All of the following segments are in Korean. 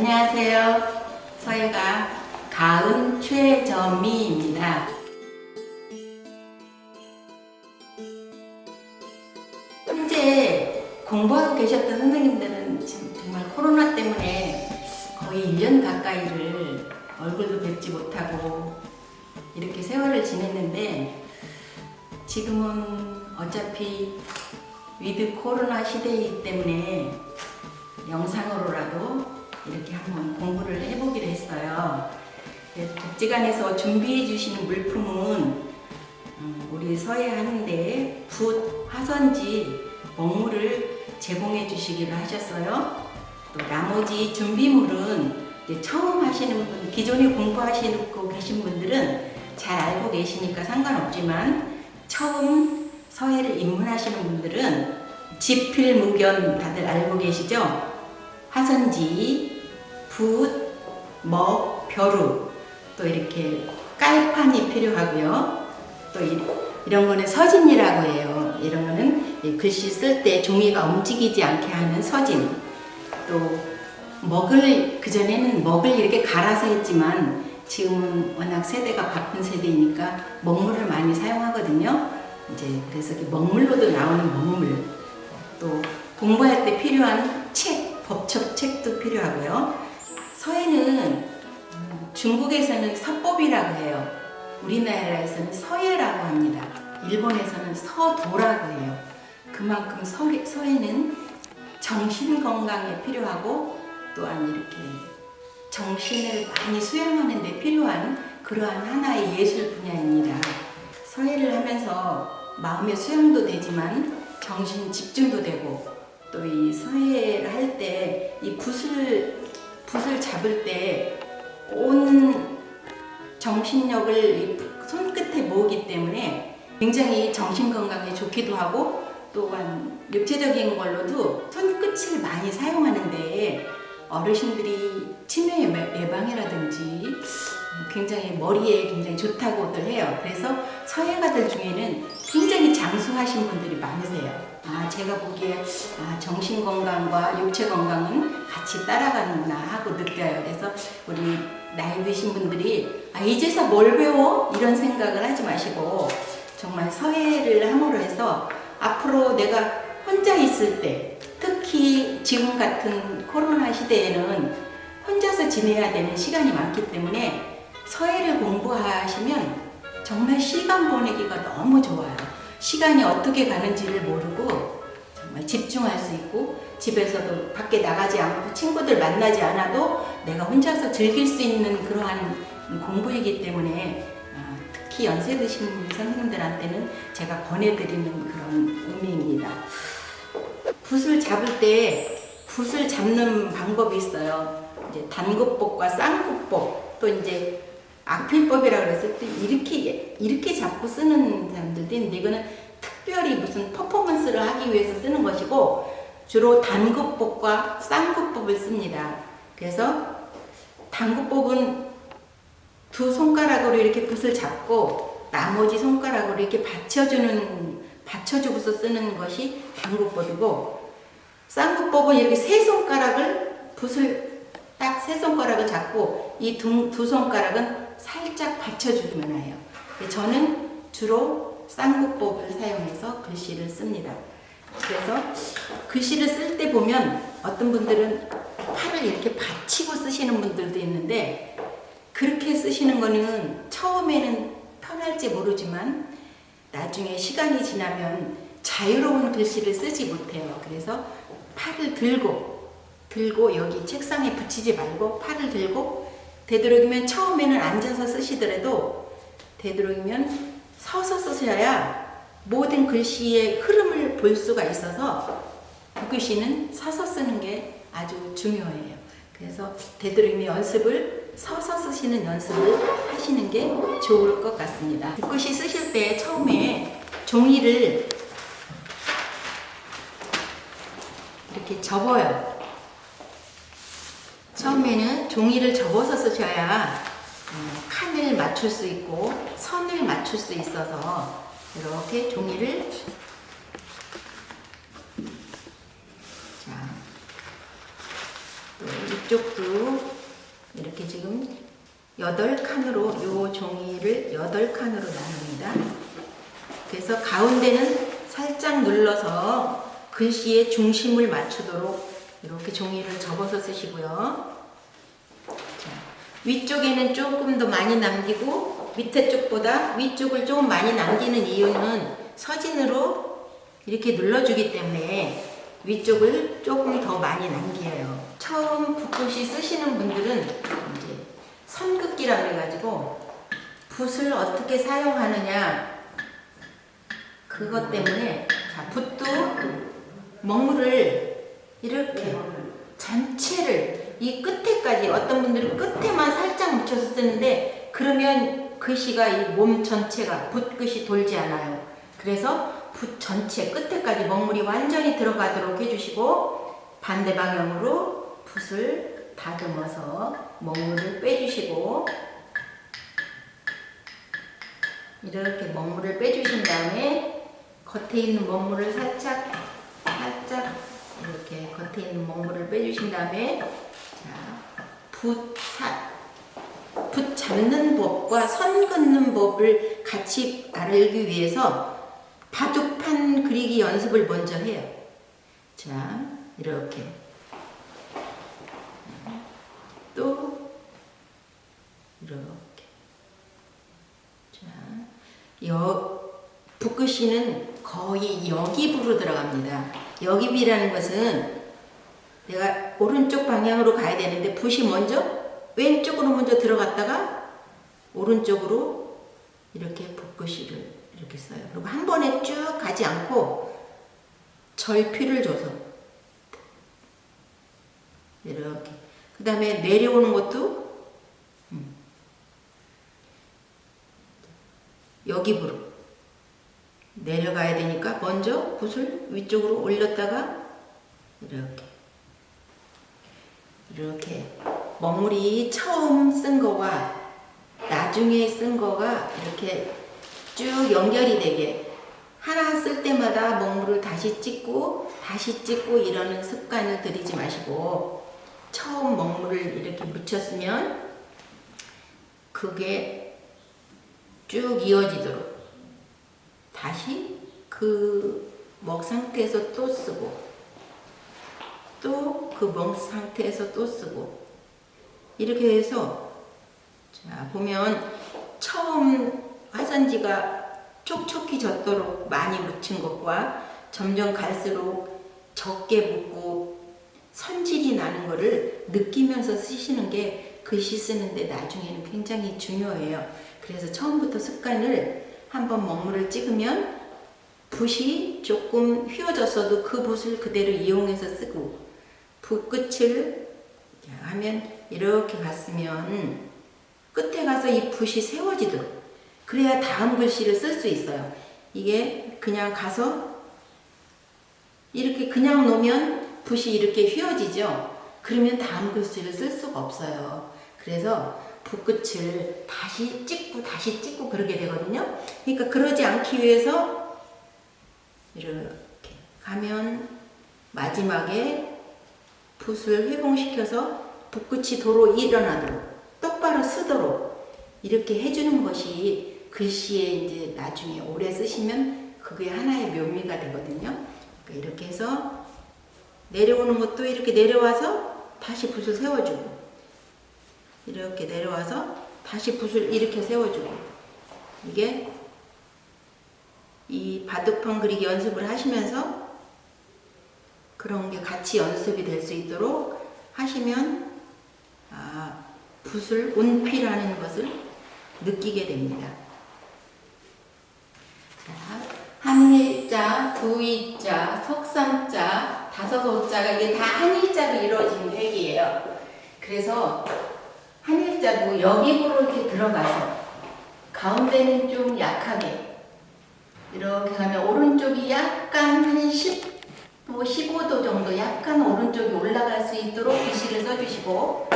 안녕하세요. 서예가 가은 최점희입니다. 현재 공부하고 계셨던 선생님들은 지금 정말 코로나 때문에 거의 1년 가까이를 얼굴도 뵙지 못하고 이렇게 세월을 지냈는데, 지금은 어차피 위드 코로나 시대이기 때문에 영상으로라도 이렇게 한번 공부를 해보기로 했어요. 복지관에서 준비해 주시는 물품은 우리 서예하는데 붓, 화선지, 먹물을 제공해 주시기로 하셨어요. 또 나머지 준비물은 이제 처음 하시는 분, 기존에 공부하시고 계신 분들은 잘 알고 계시니까 상관없지만, 처음 서예를 입문하시는 분들은 지필무견 다들 알고 계시죠? 화선지, 붓, 먹, 벼루, 또 이렇게 깔판이 필요하고요. 또 이런 거는 서진이라고 해요. 이런 거는 글씨 쓸 때 종이가 움직이지 않게 하는 서진. 또 먹을, 그전에는 먹을 이렇게 갈아서 했지만 지금은 워낙 세대가 바쁜 세대이니까 먹물을 많이 사용하거든요. 이제 그래서 먹물로도 나오는 먹물. 또 공부할 때 필요한 책, 법적 책도 필요하고요. 서예는 중국에서는 서법이라고 해요. 우리나라에서는 서예라고 합니다. 일본에서는 서도라고 해요. 그만큼 서예는 정신 건강에 필요하고, 또한 이렇게 정신을 많이 수양하는 데 필요한 그러한 하나의 예술 분야입니다. 서예를 하면서 마음의 수양도 되지만 정신 집중도 되고, 또 이 서예를 할 때 이 붓을 잡을 때 온 정신력을 이 손끝에 모으기 때문에 굉장히 정신 건강에 좋기도 하고, 또한 육체적인 걸로도 손끝을 많이 사용하는데 어르신들이 치매 예방이라든지 굉장히 머리에 굉장히 좋다고들 해요. 그래서 서예가들 중에는 굉장히 장수하신 분들이 많으세요. 제가 보기에 정신 건강과 육체 건강은 같이 따라가는구나 하고 느껴요. 그래서 우리 나이 드신 분들이 이제서 뭘 배워? 이런 생각을 하지 마시고, 정말 서예를 함으로 해서 앞으로 내가 혼자 있을 때, 특히 지금 같은 코로나 시대에는 혼자서 지내야 되는 시간이 많기 때문에 서예를 공부하시면 정말 시간 보내기가 너무 좋아요. 시간이 어떻게 가는지를 모르고 정말 집중할 수 있고, 집에서도 밖에 나가지 않고 친구들 만나지 않아도 내가 혼자서 즐길 수 있는 그러한 공부이기 때문에 특히 연세 드신 선생님들한테는 제가 권해드리는 그런 의미입니다. 붓을 잡을 때 붓을 잡는 방법이 있어요. 이제 단구법과 쌍구법, 또 이제 악필법이라고 그랬을 때 이렇게 잡고 쓰는 사람들도 있는데, 이거는 특별히 무슨 퍼포먼스를 하기 위해서 쓰는 것이고, 주로 단구법과 쌍구법을 씁니다. 그래서 단구법은 두 손가락으로 이렇게 붓을 잡고 나머지 손가락으로 이렇게 받쳐주고서 쓰는 것이 단구법이고, 쌍구법은 이렇게 세 손가락을 붓을 딱 세 손가락을 잡고 이 두 손가락은 살짝 받쳐주기만 해요. 저는 주로 쌍구법을 사용해서 글씨를 씁니다. 그래서 글씨를 쓸 때 보면 어떤 분들은 팔을 이렇게 받치고 쓰시는 분들도 있는데, 그렇게 쓰시는 거는 처음에는 편할지 모르지만 나중에 시간이 지나면 자유로운 글씨를 쓰지 못해요. 그래서 팔을 들고 여기 책상에 붙이지 말고 팔을 들고, 되도록이면 처음에는 앉아서 쓰시더라도 되도록이면 서서 쓰셔야 모든 글씨의 흐름을 볼 수가 있어서 붓글씨는 서서 쓰는 게 아주 중요해요. 그래서 되도록이면 연습을 서서 쓰시는 연습을 하시는 게 좋을 것 같습니다. 붓글씨 쓰실 때 처음에 종이를 이렇게 접어요. 처음에는 종이를 접어서 쓰셔야 칸을 맞출 수 있고 선을 맞출 수 있어서 이렇게 종이를 이쪽도 이렇게 지금 8칸으로 요 종이를 8칸으로 나눕니다. 그래서 가운데는 살짝 눌러서 글씨의 중심을 맞추도록 이렇게 종이를 접어서 쓰시고요. 자, 위쪽에는 조금 더 많이 남기고 밑에 쪽보다 위쪽을 조금 많이 남기는 이유는 서진으로 이렇게 눌러주기 때문에 위쪽을 조금 더 많이 남겨요. 처음 붓글씨 쓰시는 분들은 이제 선긋기라 그래가지고 붓을 어떻게 사용하느냐 그것 때문에 자, 붓도 먹물을 이렇게 전체를 이 끝에까지 어떤 분들은 끝에만 살짝 묻혀서 쓰는데 그러면 글씨가 이 몸 전체가 붓끝이 돌지 않아요. 그래서 붓 전체 끝에까지 먹물이 완전히 들어가도록 해주시고 반대 방향으로 붓을 다듬어서 먹물을 빼주시고 이렇게 먹물을 빼주신 다음에 겉에 있는 먹물을 살짝 이렇게 겉에 있는 먹물을 빼주신 다음에 자, 붓 잡는 법과 선 긋는 법을 같이 알기 위해서 바둑판 그리기 연습을 먼저 해요. 자, 이렇게 또 이렇게 자, 붓글씨는 거의 여깁으로 들어갑니다. 여깁이라는 것은 내가 오른쪽 방향으로 가야 되는데 붓이 먼저 왼쪽으로 먼저 들어갔다가 오른쪽으로 이렇게 붓글씨를 이렇게 써요. 그리고 한 번에 쭉 가지 않고 절필을 줘서 이렇게 그 다음에 내려오는 것도 여기부로 내려가야 되니까 먼저 붓을 위쪽으로 올렸다가 이렇게 먹물이 처음 쓴 거와 나중에 쓴 거가 이렇게 쭉 연결이 되게 하나 쓸 때마다 먹물을 다시 찍고 이러는 습관을 들이지 마시고 처음 먹물을 이렇게 묻혔으면 그게 쭉 이어지도록 다시 그 먹 상태에서 또 쓰고 또 그 먹 상태에서 또 쓰고 이렇게 해서 자 보면 처음 화선지가 촉촉히 젖도록 많이 묻힌 것과 점점 갈수록 적게 묻고 선질이 나는 거를 느끼면서 쓰시는 게 글씨 쓰는데 나중에는 굉장히 중요해요. 그래서 처음부터 습관을 한번 먹물을 찍으면 붓이 조금 휘어졌어도 그 붓을 그대로 이용해서 쓰고 붓 끝을 하면 이렇게 갔으면 끝에 가서 이 붓이 세워지도록 그래야 다음 글씨를 쓸 수 있어요. 이게 그냥 가서 이렇게 그냥 놓으면 붓이 이렇게 휘어지죠. 그러면 다음 글씨를 쓸 수가 없어요. 그래서 붓끝을 다시 찍고 그러게 되거든요. 그러니까 그러지 않기 위해서 이렇게 가면 마지막에 붓을 회봉시켜서 붓끝이 도로 일어나도록 똑바로 쓰도록 이렇게 해주는 것이 글씨에 이제 나중에 오래 쓰시면 그게 하나의 묘미가 되거든요. 그러니까 이렇게 해서 내려오는 것도 이렇게 내려와서 다시 붓을 세워주고 이렇게 내려와서 다시 붓을 이렇게 세워주고 이게 이 바둑판 그리기 연습을 하시면서 그런 게 같이 연습이 될 수 있도록 하시면 붓을 운필하는 것을 느끼게 됩니다. 자, 한일자, 두일자, 석삼자, 다섯호자가 이게 다 한일자로 이루어진 획이에요. 그래서 한일자도 여기부로 이렇게 들어가서 가운데는 좀 약하게 이렇게 가면 오른쪽이 약간 한 15도 정도 약간 오른쪽이 올라갈 수 있도록 글씨를 써주시고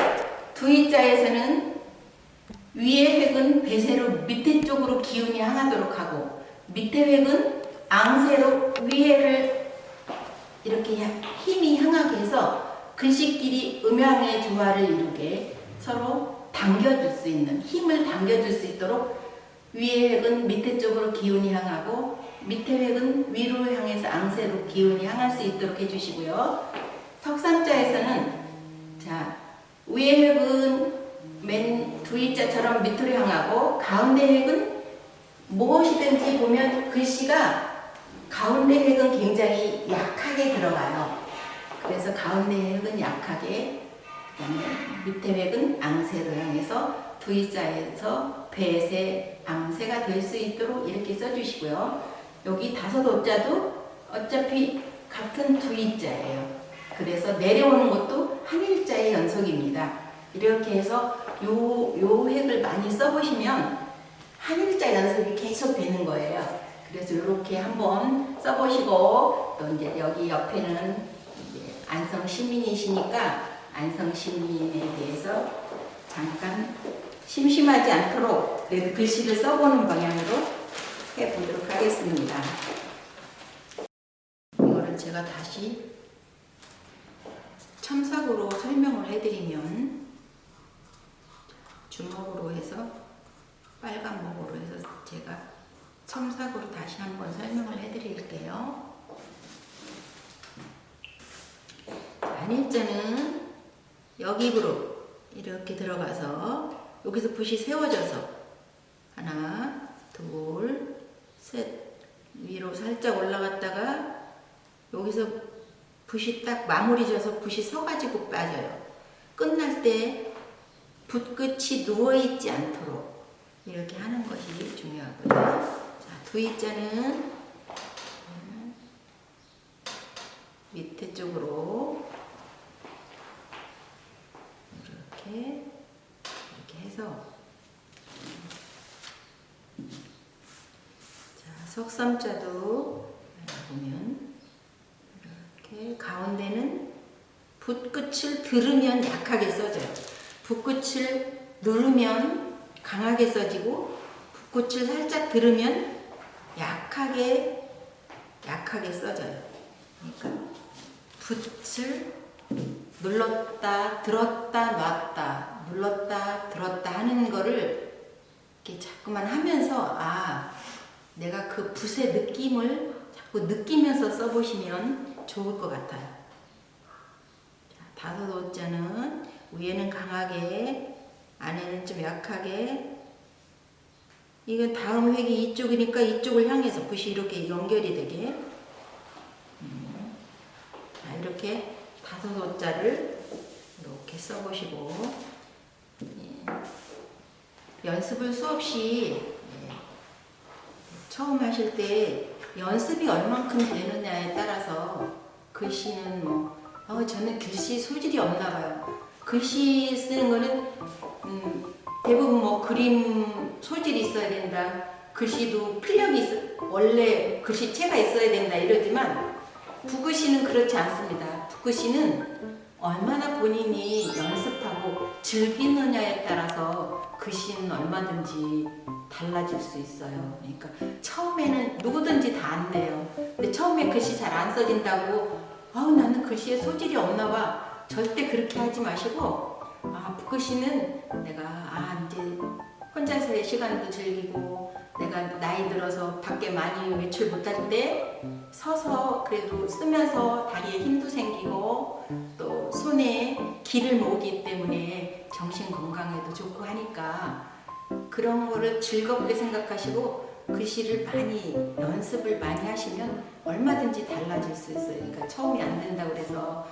두일자에서는 위의 획은 배세로 밑에 쪽으로 기운이 향하도록 하고 밑에 획은 앙세로 위에를 이렇게 힘이 향하게 해서 글씨끼리 음양의 조화를 이루게 서로 당겨줄 수 있는, 힘을 당겨줄 수 있도록 위의 획은 밑에 쪽으로 기운이 향하고 밑에 획은 위로 향해서 앙세로 기운이 향할 수 있도록 해주시고요. 석삼자에서는 자, 위의 획은 맨 V자처럼 밑으로 향하고 가운데 획은 무엇이든지 보면 글씨가 가운데 획은 굉장히 약하게 들어가요. 그래서 가운데 획은 약하게, 그다음에 밑에 획은 앙세로 향해서 V자에서 배세, 앙세가 될 수 있도록 이렇게 써주시고요. 여기 다섯 오자도 어차피 같은 V자예요. 그래서 내려오는 것도 한 일자의 연속입니다. 이렇게 해서 요 획을 많이 써보시면 한 일자 연습이 계속 되는 거예요. 그래서 이렇게 한번 써보시고, 또 이제 여기 옆에는 이제 안성 시민이시니까 안성 시민에 대해서 잠깐 심심하지 않도록 그래도 글씨를 써보는 방향으로 해보도록 하겠습니다. 이거를 제가 다시 첨삭으로 설명을 해드리면, 주먹으로 해서 빨간 목으로 해서 제가 첨삭으로 다시 한번 설명을 해드릴게요. 한일자는 여기로 이렇게 들어가서 여기서 붓이 세워져서 하나, 둘, 셋 위로 살짝 올라갔다가 여기서 붓이 딱 마무리 져서 붓이 서가지고 빠져요. 끝날 때 붓끝이 누워있지 않도록 이렇게 하는 것이 중요하고요. 자, V자는 밑에 쪽으로 이렇게 해서, 자, 석삼자도 보면 이렇게 가운데는 붓끝을 들으면 약하게 써져요. 붓끝을 누르면 강하게 써지고 붓끝을 살짝 들으면 약하게 써져요. 그러니까 붓을 눌렀다 들었다 놨다 눌렀다 들었다 하는 거를 이렇게 자꾸만 하면서, 아, 내가 그 붓의 느낌을 자꾸 느끼면서 써보시면 좋을 것 같아요. 자, 다섯 오자는 위에는 강하게, 안에는 좀 약하게. 이건 다음 획이 이쪽이니까 이쪽을 향해서 붓이 이렇게 연결이 되게. 자, 이렇게 다섯 오자를 이렇게 써보시고, 연습을 수없이 처음 하실 때 연습이 얼만큼 되느냐에 따라서 글씨는 저는 글씨 소질이 없나 봐요. 글씨 쓰는 거는 대부분 그림 소질이 있어야 된다, 글씨도 필력이 원래 글씨체가 있어야 된다 이러지만 붓글씨는 그렇지 않습니다. 붓글씨는 얼마나 본인이 연습하고 즐기느냐에 따라서 글씨는 얼마든지 달라질 수 있어요. 그러니까 처음에는 누구든지 다 안 돼요. 근데 처음에 글씨 잘 안 써진다고 나는 글씨에 소질이 없나 봐, 절대 그렇게 하지 마시고, 붓글씨는 내가 이제 혼자서의 시간도 즐기고, 내가 나이 들어서 밖에 많이 외출 못할 때 서서 그래도 쓰면서 다리에 힘도 생기고 또 손에 기를 모으기 때문에 정신 건강에도 좋고 하니까 그런 거를 즐겁게 생각하시고 글씨를 많이 연습을 많이 하시면 얼마든지 달라질 수 있어요. 그러니까 처음이 안 된다고 그래서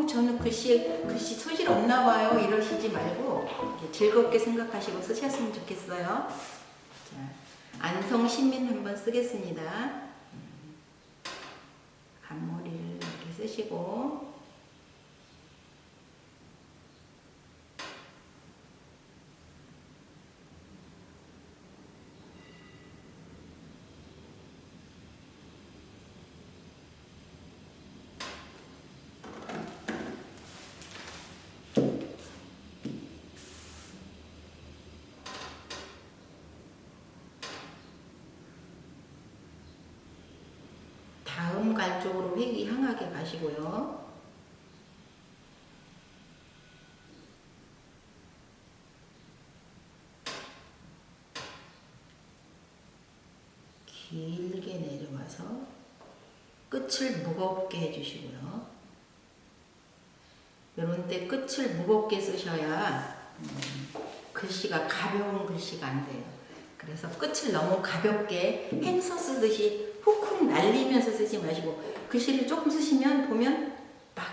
저는 글씨 소질 없나 봐요 이러시지 말고 즐겁게 생각하시고 쓰셨으면 좋겠어요. 자, 안성 시민 한번 쓰겠습니다. 앞머리를 이렇게 쓰시고, 다음 갈 쪽으로 획이 향하게 가시고요. 길게 내려와서 끝을 무겁게 해주시고요. 이런 때 끝을 무겁게 쓰셔야 글씨가 가벼운 글씨가 안 돼요. 그래서 끝을 너무 가볍게 행서 쓰듯이 훅훅 날리면서 쓰지 마시고 글씨를 조금 쓰시면 보면 막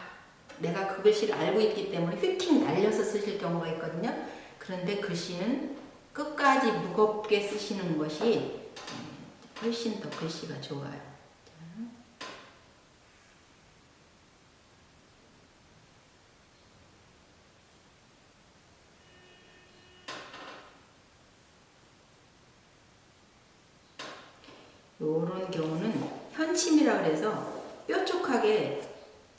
내가 그 글씨를 알고 있기 때문에 휙휙 날려서 쓰실 경우가 있거든요. 그런데 글씨는 끝까지 무겁게 쓰시는 것이 훨씬 더 글씨가 좋아요. 요런 경우는 현침이라 그래서 뾰족하게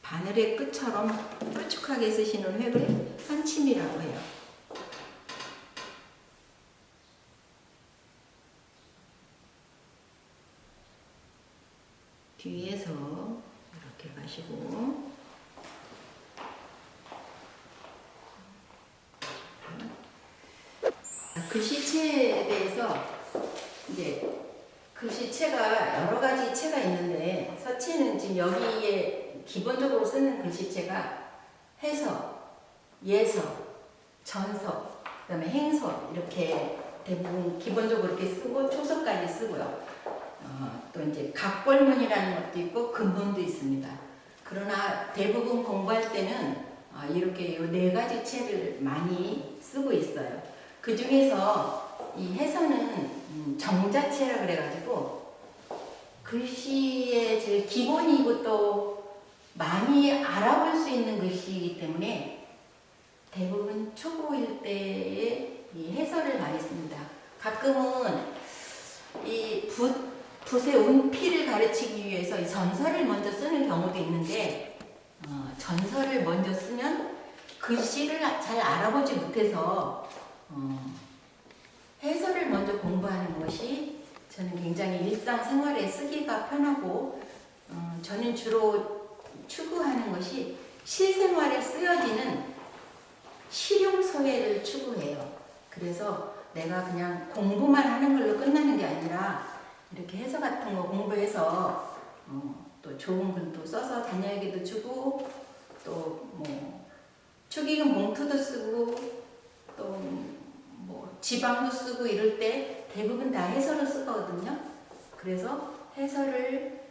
바늘의 끝처럼 뾰족하게 쓰시는 획을 현침이라고 해요. 뒤에서 이렇게 가시고 글씨체에 대해서 이제 글씨체가 여러 가지 체가 있는데 서체는 지금 여기에 기본적으로 쓰는 글씨체가 해서, 예서, 전서, 그 다음에 행서 이렇게 대부분 기본적으로 이렇게 쓰고 초서까지 쓰고요. 또 이제 각벌문이라는 것도 있고 근문도 있습니다. 그러나 대부분 공부할 때는 이렇게 이 네 가지 체를 많이 쓰고 있어요. 그 중에서 이 해서는 정자체라 그래가지고 글씨의 제일 기본이고 또 많이 알아볼 수 있는 글씨이기 때문에 대부분 초보일 때에 이 해서를 많이 씁니다. 가끔은 이 붓의 운피를 가르치기 위해서 이 전서를 먼저 쓰는 경우도 있는데 전서를 먼저 쓰면 글씨를 잘 알아보지 못해서 해설을 먼저 공부하는 것이 저는 굉장히 일상생활에 쓰기가 편하고 저는 주로 추구하는 것이 실생활에 쓰여지는 실용서예를 추구해요. 그래서 내가 그냥 공부만 하는 걸로 끝나는 게 아니라 이렇게 해서 같은 거 공부해서 또 좋은 글도 써서 자녀에게도 주고 또 뭐 축의금 봉투도 쓰고 또 뭐 지방도 쓰고 이럴 때 대부분 다 해설을 쓰거든요. 그래서 해설을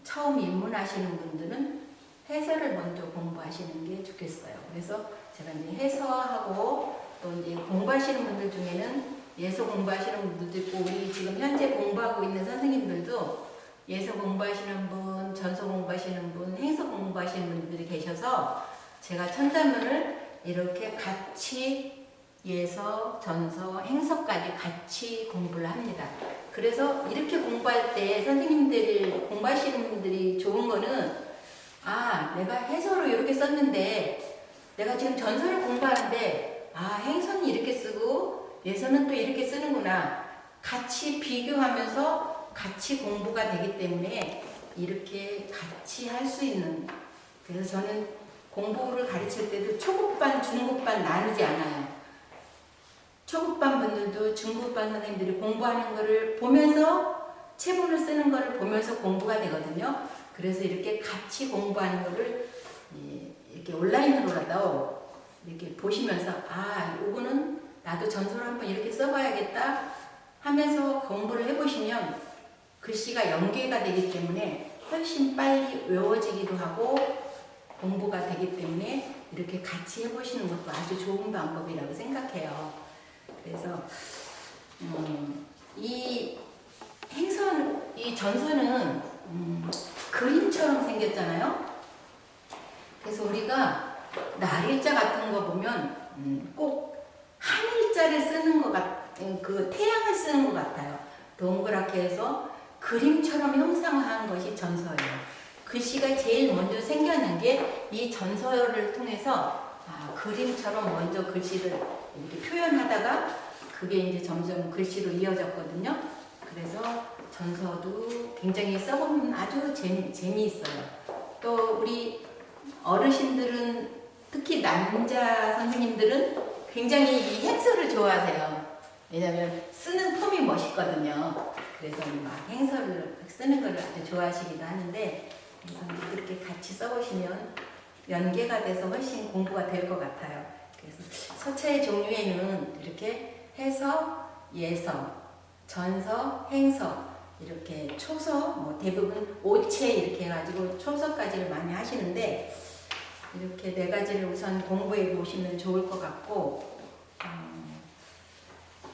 처음 입문하시는 분들은 해설을 먼저 공부하시는 게 좋겠어요. 그래서 제가 이제 해설하고 또 이제 공부하시는 분들 중에는 예서 공부하시는 분들도 있고 우리 지금 현재 공부하고 있는 선생님들도 예서 공부하시는 분, 전서 공부하시는 분, 행서 공부하시는 분들이 계셔서 제가 천자문을 이렇게 같이 예서, 전서, 행서까지 같이 공부를 합니다. 그래서 이렇게 공부할 때 선생님들이 공부하시는 분들이 좋은 거는 내가 해서로 이렇게 썼는데 내가 지금 전서를 공부하는데 행서는 이렇게 쓰고 예서는 또 이렇게 쓰는구나. 같이 비교하면서 같이 공부가 되기 때문에 이렇게 같이 할 수 있는 그래서 저는 공부를 가르칠 때도 초급반, 중급반 나누지 않아요. 초급반 분들도 중급반 선생님들이 공부하는 거를 보면서 체본을 쓰는 거를 보면서 공부가 되거든요. 그래서 이렇게 같이 공부하는 거를 이렇게 온라인으로라도 이렇게 보시면서 이거는 나도 전서를 한번 이렇게 써봐야겠다 하면서 공부를 해보시면 글씨가 연계가 되기 때문에 훨씬 빨리 외워지기도 하고 공부가 되기 때문에 이렇게 같이 해보시는 것도 아주 좋은 방법이라고 생각해요. 그래서 이 전서는 그림처럼 생겼잖아요. 그래서 우리가 날일자 같은 거 보면 꼭 한일자를 쓰는 것 그 태양을 쓰는 것 같아요. 동그랗게 해서 그림처럼 형상화한 것이 전서예요. 글씨가 제일 먼저 생겨난 게 이 전서를 통해서 그림처럼 먼저 글씨를 이렇게 표현하다가 그게 이제 점점 글씨로 이어졌거든요. 그래서 전서도 굉장히 써보면 아주 재미있어요. 또 우리 어르신들은 특히 남자 선생님들은 굉장히 이 행서를 좋아하세요. 왜냐하면 쓰는 폼이 멋있거든요. 그래서 막 행서를 쓰는 걸 아주 좋아하시기도 하는데, 그래서 이렇게 같이 써보시면 연계가 돼서 훨씬 공부가 될 것 같아요. 그래서 서체의 종류에는 이렇게 해서, 예서, 전서, 행서, 이렇게 초서, 뭐 대부분 오체 이렇게 해가지고 초서까지를 많이 하시는데, 이렇게 네 가지를 우선 공부해 보시면 좋을 것 같고,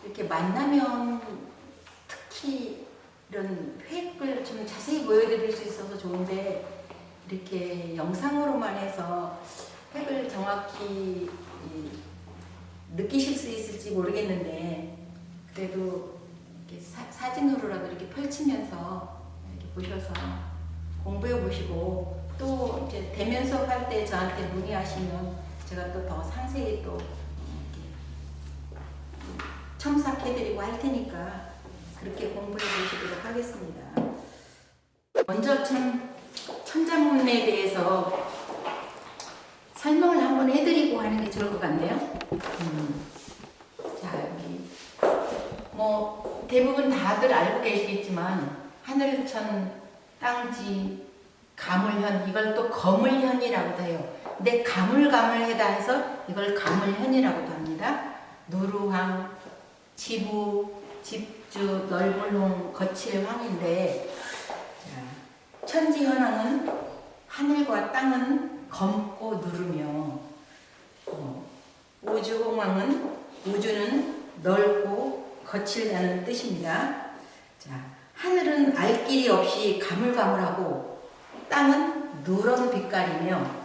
이렇게 만나면 특히 이런 획을 좀 자세히 보여드릴 수 있어서 좋은데, 이렇게 영상으로만 해서 획을 정확히 느끼실 수 있을지 모르겠는데, 그래도 이렇게 사진으로라도 이렇게 펼치면서 이렇게 보셔서 공부해 보시고, 또 이제 대면 수업할 때 저한테 문의하시면 제가 또 더 상세히 또 첨삭해드리고 할 테니까 그렇게 공부해 보시도록 하겠습니다. 먼저 천자문에 대해서 설명을 한번 해드리고 하는 게 좋을 것 같네요. 자, 여기 뭐 대부분 다들 알고 계시겠지만 하늘천, 땅지, 가물현, 이걸 또 거물현이라고도 해요. 근데 가물가물하다 해서 이걸 가물현이라고도 합니다. 누루황, 지부, 집주, 넓은홍, 거칠황인데, 천지현황은 하늘과 땅은 검고 누르며, 우주홍황은 우주는 넓고 거칠다는 뜻입니다. 자, 하늘은 알 길이 없이 가물가물하고 땅은 누런 빛깔이며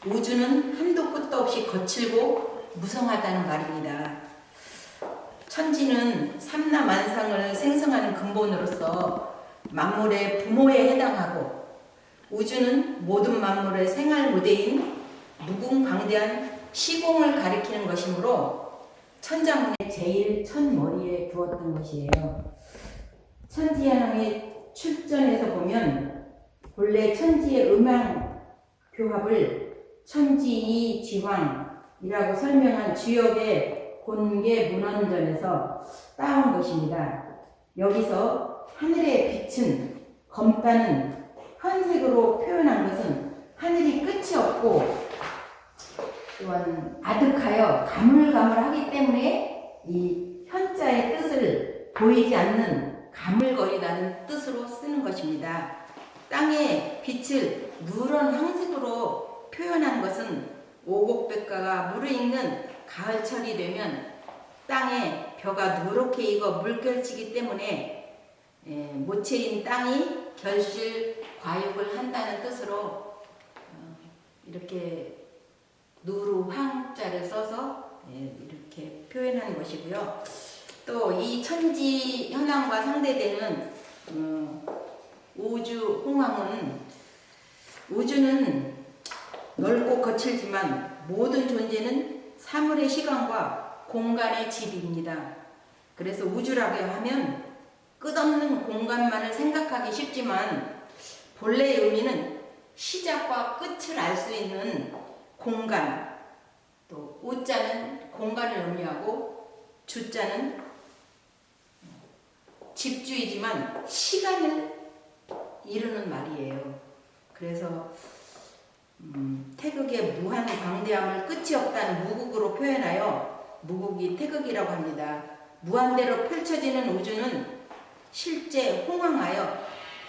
우주는 한도 끝도 없이 거칠고 무성하다는 말입니다. 천지는 삼라만상을 생성하는 근본으로서 만물의 부모에 해당하고, 우주는 모든 만물의 생활 무대인 무궁방대한 시공을 가리키는 것이므로 천자문의 제일 첫머리에 두었던 것이에요. 천지현황의 출전에서 보면 본래 천지의 음양 교합을 천지이지황이라고 설명한 주역의 곤계 문헌전에서 따온 것입니다. 여기서 하늘의 빛은 검다는 현색으로 표현한 것은 하늘이 끝이 없고 또한 아득하여 가물가물하기 때문에 이 현자의 뜻을 보이지 않는 가물거리다는 뜻으로 쓰는 것입니다. 땅의 빛을 누런 황색으로 표현한 것은 오곡백과가 무르익는 가을철이 되면 땅에 벼가 누렇게 익어 물결치기 때문에 모체인 땅이 결실 과육을 한다는 뜻으로 이렇게 누루황자를 써서 이렇게 표현한 것이고요. 또 이 천지 현황과 상대되는 우주 홍황은, 우주는 넓고 거칠지만 모든 존재는 사물의 시간과 공간의 집입니다. 그래서 우주라고 하면 끝없는 공간만을 생각하기 쉽지만 본래의 의미는 시작과 끝을 알 수 있는 공간, 또 우자는 공간을 의미하고 주자는 집주이지만 시간을 이루는 말이에요. 그래서 태극의 무한 광대함을 끝이 없다는 무국으로 표현하여 무국이 태극이라고 합니다. 무한대로 펼쳐지는 우주는 실제 홍황하여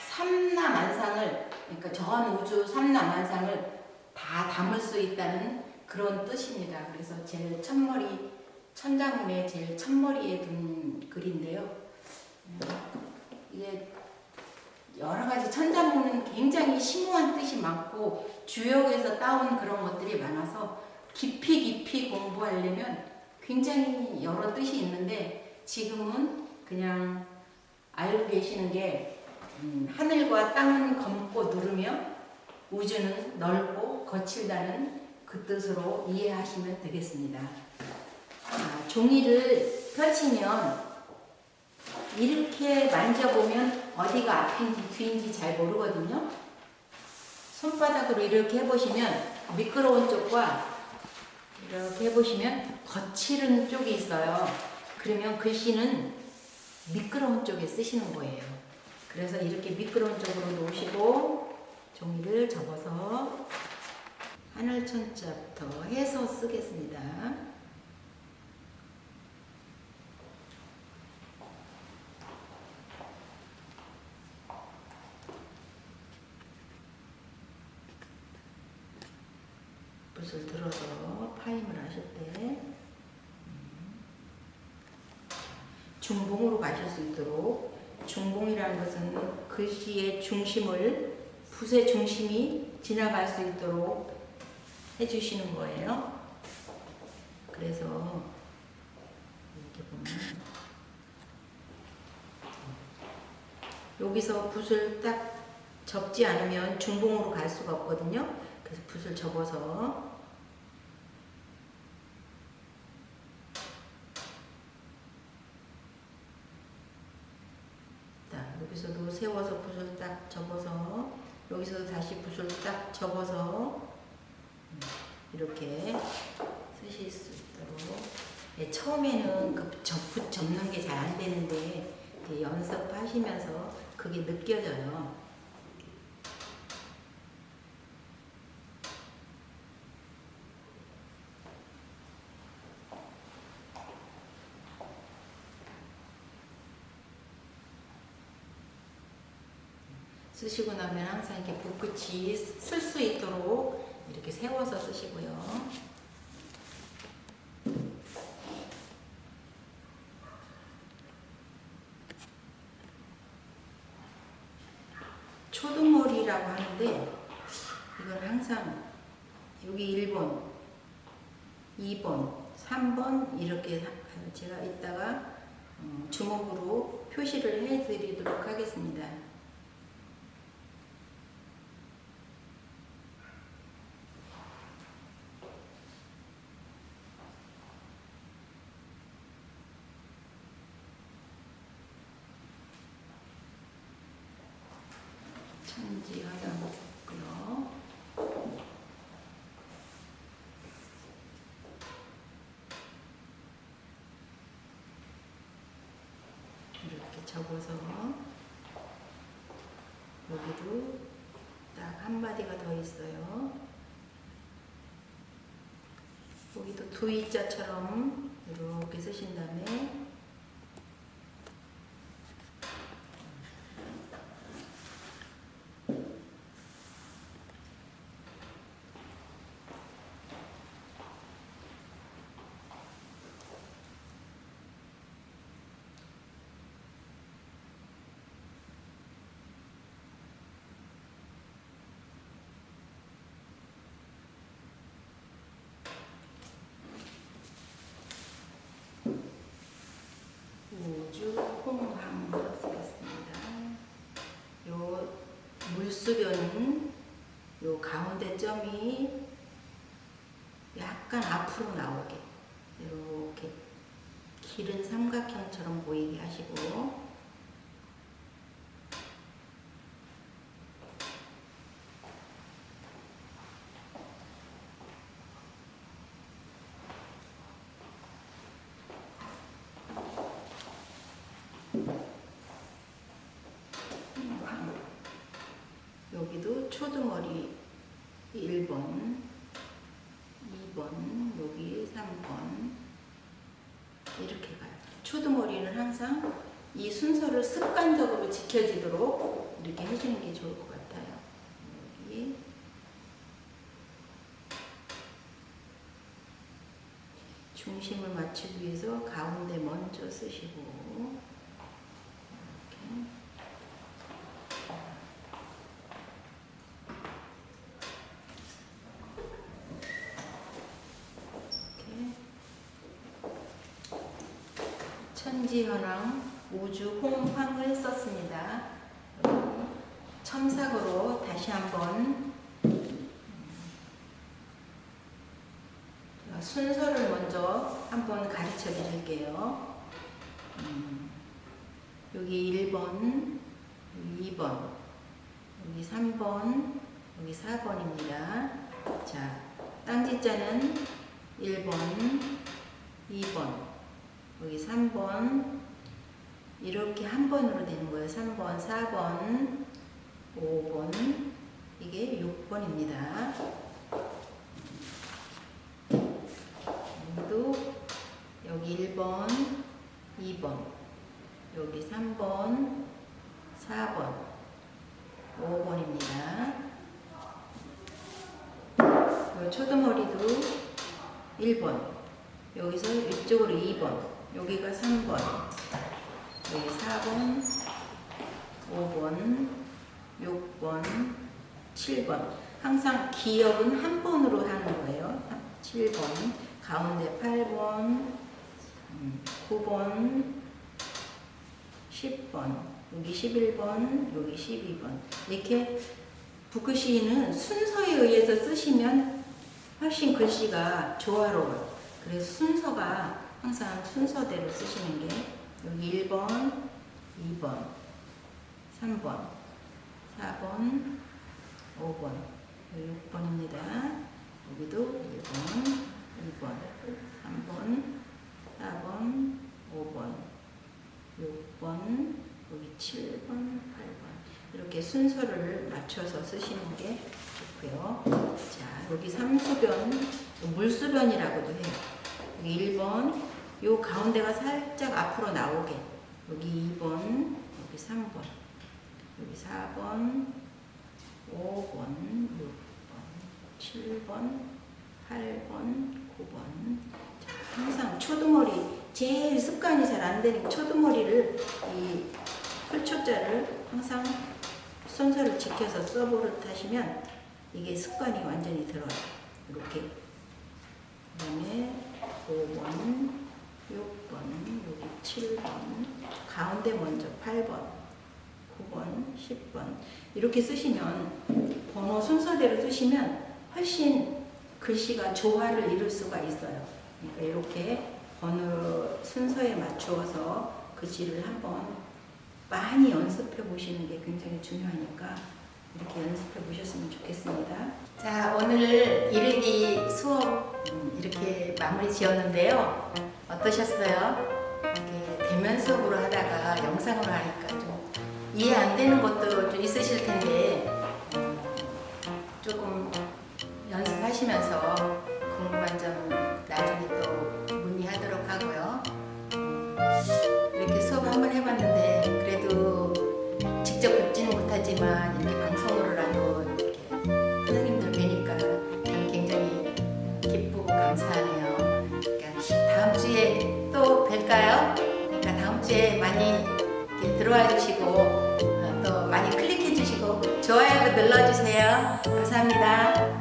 삼라만상을, 그러니까 전 우주 삼라만상을 다 담을 수 있다는 그런 뜻입니다. 그래서 제일 첫머리, 천자문의 제일 첫머리에 둔 글인데요. 이게 여러 가지 천자문은 굉장히 심오한 뜻이 많고 주역에서 따온 그런 것들이 많아서 깊이 공부하려면 굉장히 여러 뜻이 있는데, 지금은 그냥 알고 계시는 게 하늘과 땅은 검고 누르며 우주는 넓고 거칠다는 그 뜻으로 이해하시면 되겠습니다. 종이를 펼치면 이렇게 만져보면 어디가 앞인지 뒤인지 잘 모르거든요. 손바닥으로 이렇게 해보시면 미끄러운 쪽과 이렇게 해보시면 거칠은 쪽이 있어요. 그러면 글씨는 미끄러운 쪽에 쓰시는 거예요. 그래서 이렇게 미끄러운 쪽으로 놓으시고 종이를 접어서 하늘천자부터 해서 쓰겠습니다. 붓을 들어서 파임을 하실 때 중봉으로 가실 수 있도록, 중봉이라는 것은 글씨의 중심을, 붓의 중심이 지나갈 수 있도록 해주시는 거예요. 그래서 이렇게 보면 여기서 붓을 딱 접지 않으면 중봉으로 갈 수가 없거든요. 그래서 붓을 접어서 여기서도 세워서 붓을 딱 접어서, 여기서도 다시 붓을 딱 접어서 이렇게 쓰실 수 있도록. 네, 처음에는 붓 접는 게 잘 안 되는데 연습하시면서 그게 느껴져요. 쓰시고 나면 항상 이렇게 붓끝이 쓸 수 있도록 이렇게 세워서 쓰시고요. 초등머리라고 하는데 이건 항상 여기 1번, 2번, 3번 이렇게 제가 이따가 주먹으로 표시를 해드리도록 하겠습니다. 천지 하나 먹고요. 이렇게 접어서 여기도 딱 한 마디가 더 있어요. 여기도 V자처럼 이렇게 쓰신 다음에 우주 홍황 쓰겠습니다. 요 물수변은 요 가운데 점이 약간 앞으로 나오게 이렇게 길은 삼각형처럼 보이게 하시고, 여기도 초등머리 1번, 2번, 여기 3번 이렇게 가요. 초등머리는 항상 이 순서를 습관적으로 지켜지도록 이렇게 해주는 게 좋을 것 같아요. 여기 중심을 맞추기 위해서 가운데 먼저 쓰시고 이렇게. 천지현황 우주 홍황을 썼습니다. 첨삭으로 다시 한번 순서를 먼저 한번 가르쳐 드릴게요. 여기 1번, 여기 2번, 여기 3번, 여기 4번입니다. 자, 땅지자는 1번, 2번, 여기 3번, 이렇게 한 번으로 되는 거예요. 3번, 4번, 5번, 이게 6번입니다. 또 여기 1번, 2번, 여기 3번, 4번, 5번입니다. 초두머리도 1번, 여기서 이쪽으로 2번, 여기가 3번, 여기 4번, 5번, 6번, 7번. 항상 기역은 한 번으로 하는 거예요. 7번, 가운데 8번, 9번, 10번, 여기 11번, 여기 12번. 이렇게 붓글씨는 순서에 의해서 쓰시면 훨씬 글씨가 조화로워요. 그래서 순서가 항상 순서대로 쓰시는 게 여기 1번, 2번, 3번, 4번, 5번, 6번입니다. 여기도 1번, 2번, 3번, 4번, 5번, 6번, 여기 7번, 8번. 이렇게 순서를 맞춰서 쓰시는 게 좋고요. 자, 여기 삼수변, 물수변이라고도 해요. 여기 1번, 요 가운데가 살짝 앞으로 나오게. 여기 2번, 여기 3번, 여기 4번, 5번, 6번, 7번, 8번, 9번. 자, 항상 초두머리, 제일 습관이 잘 안 되는 초두머리를, 이 풀초자를 항상 순서를 지켜서 써버릇 하시면 이게 습관이 완전히 들어요. 이렇게. 그 다음에 5번, 6번, 여기 7번, 가운데 먼저 8번, 9번, 10번. 이렇게 쓰시면, 번호 순서대로 쓰시면 훨씬 글씨가 조화를 이룰 수가 있어요. 그러니까 이렇게 번호 순서에 맞추어서 글씨를 한번 많이 연습해 보시는 게 굉장히 중요하니까 이렇게 연습해 보셨으면 좋겠습니다. 자, 오늘 일일이 수업 이렇게 마무리 지었는데요. 어떠셨어요? 이렇게 대면 수업으로 하다가 영상으로 하니까 좀 이해 안 되는 것도 좀 있으실 텐데 조금 연습하시면서 궁금한 점 나중에 또 문의하도록 하고요. 이렇게 수업 한번 해봤는데 그래도 직접 뵙지는 못하지만 이렇게 방송으로라도 이렇게 선생님들 뵈니까 저는 굉장히 기쁘고 감사하네요. 그러니까 다음 주에 또 뵐까요? 그러니까 다음 주에 많이 이렇게 들어와 주시고 또 많이 클릭해 주시고 좋아요도 눌러주세요. 감사합니다.